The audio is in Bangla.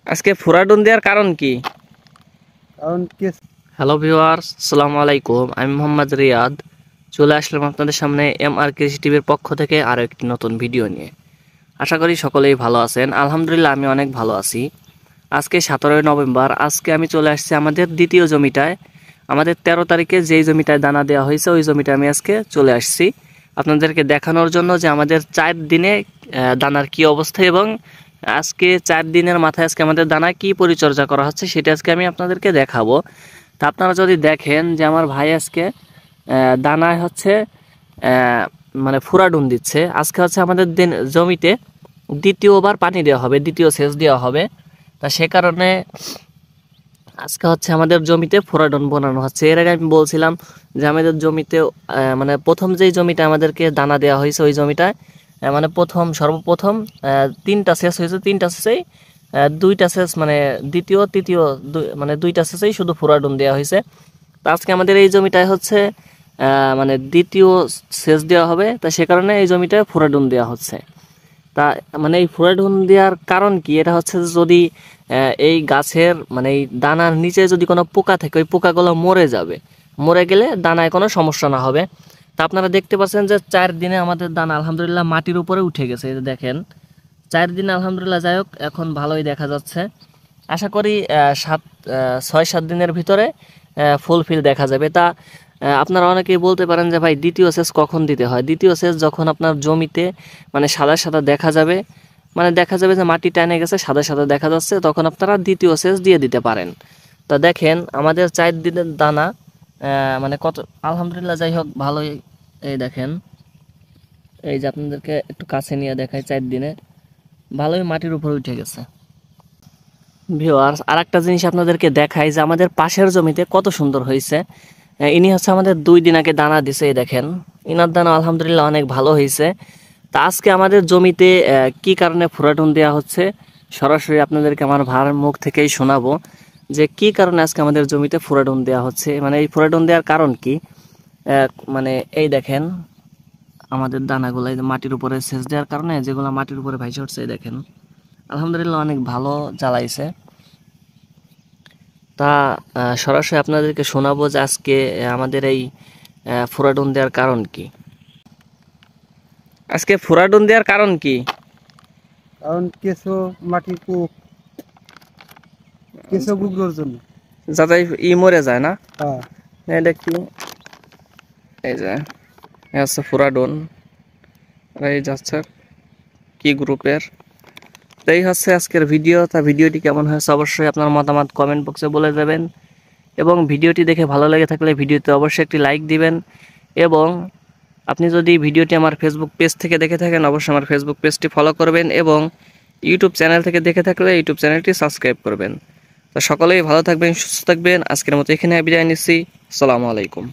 আজকে ফুরাডুন দেওয়ার কারণ কি? কারণ কি? হ্যালো ভিউয়ার্স, আসসালামু আলাইকুম। আমি মোহাম্মদ রিয়াদ চলে আসলাম আপনাদের সামনে MR কৃষি টিভির পক্ষ থেকে আরও একটি নতুন ভিডিও নিয়ে। আশা করি সকলেই ভালো আছেন। আলহামদুলিল্লাহ আমি অনেক ভালো আছি। আজকে 17 নভেম্বর। আজকে আমি চলে আসছি আমাদের দ্বিতীয় জমিটায়। আমাদের 13 তারিখে যেই জমিটায় দানা দেওয়া হয়েছে ওই জমিটায় আমি আজকে চলে আসছি আপনাদেরকে দেখানোর জন্য যে আমাদের 4 দিনে দানার কি অবস্থা এবং আজকে 4 দিনের মাথায় আজকে আমাদের দানা কি পরিচর্যা করা হচ্ছে সেটা আজকে আমি আপনাদেরকে দেখাবো। তা আপনারা যদি দেখেন যে আমার ভাই আজকে দানায় হচ্ছে মানে ফুরাডুন দিচ্ছে। আজকে হচ্ছে আমাদের জমিতে দ্বিতীয়বার পানি দেওয়া হবে, দ্বিতীয় সেচ দেওয়া হবে। তা সে কারণে আজকে হচ্ছে আমাদের জমিতে ফুরাডুন বোনানো হচ্ছে। এর আগে আমি বলছিলাম যে আমাদের জমিতে মানে প্রথম যেই জমিটা আমাদেরকে দানা দেওয়া হয়েছে ওই জমিটায় মানে সর্বপ্রথম 3টা সেচ হয়েছে। 3টা সেচেই 2টা সেচ মানে দ্বিতীয় তৃতীয় মানে 2টা সেচেই শুধু ফুরাডুন দেওয়া হয়েছে। তো আজকে আমাদের এই জমিটায় হচ্ছে মানে দ্বিতীয় সেচ দেওয়া হবে। তা সে কারণে এই জমিটায় ফুরাডুন দেওয়া হচ্ছে। তা মানে এই ফুরাডুন দেওয়ার কারণ কি? এটা হচ্ছে যদি এই গাছের মানে এই দানার নিচে যদি কোনো পোকা থাকে ওই পোকাগুলো মরে যাবে, মরে গেলে দানায় কোনো সমস্যা না হবে। তা আপনারা দেখতে পাচ্ছেন যে 4 দিনে আমাদের দানা আলহামদুলিল্লাহ মাটির উপরে উঠে গেছে। এই যে দেখেন 4 দিনে আলহামদুলিল্লাহ যাই হোক এখন ভালোই দেখা যাচ্ছে। আশা করি 6-7 দিনের ভিতরে ফুলফিল দেখা যাবে। তা আপনারা অনেকেই বলতে পারেন যে ভাই দ্বিতীয় সেচ কখন দিতে হয়? দ্বিতীয় সেচ যখন আপনার জমিতে মানে সাদা সাদা দেখা যাবে, মানে দেখা যাবে যে মাটি টানে গেছে, সাদা সাদা দেখা যাচ্ছে, তখন আপনারা দ্বিতীয় সেচ দিয়ে দিতে পারেন। তা দেখেন আমাদের 4 দিনের দানা মানে কত আলহামদুলিল্লাহ যাই হোক ভালোই। এই দেখেন, এই যে আপনাদেরকে একটু কাছে নিয়ে দেখাই, 4 দিনে ভালোই মাটির উপরে উঠে গেছে। ভিউয়ার্স, আর একটা জিনিস আপনাদেরকে দেখাই যে আমাদের পাশের জমিতে কত সুন্দর হয়েছে। ইনি হচ্ছে আমাদের 2 দিন আগে দানা দিছে। এই দেখেন ইনার দানা আলহামদুলিল্লাহ অনেক ভালো হয়েছে। তা আজকে আমাদের জমিতে কি কারণে ফুরাডুন দেওয়া হচ্ছে সরাসরি আপনাদেরকে আমার ভাইয়ের মুখ থেকেই শোনাবো যে কি কারণে আজকে আমাদের জমিতে ফুরাডুন দেওয়া হচ্ছে। মানে এই ফুরাডুন দেওয়ার কারণ কি? মানে এই দেখেন আমাদের দানাগুলো এই যে মাটির উপরে সেচ দেওয়ার কারণে যেগুলো মাটির উপরে ভাইসে উঠছে, এই দেখেন আলহামদুলিল্লাহ অনেক ভালো জ্বালাইছে। তা সরাসরি আপনাদেরকে শোনাবো যে আজকে আমাদের এই ফুরাডুন দেওয়ার কারণ কি। আজকে ফুরাডুন দেওয়ার কারণ কি? কারণ কেঁচো মাটির কূপ, কেঁচো গুগলোর জন্য, যাতে মরে যায় না। হ্যাঁ। এটা কি? এই যে হচ্ছে ফুরাডুন, এই যাচ্ছে কি গ্রুপের। এই হচ্ছে আজকের ভিডিও। তা ভিডিওটি কেমন হয়েছে অবশ্যই আপনার মতামত কমেন্ট বক্সে বলে যাবেন এবং ভিডিওটি দেখে ভালো লেগে থাকলে ভিডিওতে অবশ্যই একটি লাইক দিবেন এবং আপনি যদি ভিডিওটি আমার ফেসবুক পেজ থেকে দেখে থাকেন অবশ্যই আমার ফেসবুক পেজটি ফলো করবেন এবং ইউটিউব চ্যানেল থেকে দেখে থাকলে ইউটিউব চ্যানেলটি সাবস্ক্রাইব করবেন। তো সকলেই ভালো থাকবেন, সুস্থ থাকবেন। আজকের মতো এখানে বিদায় নিচ্ছি। আসসালামু আলাইকুম।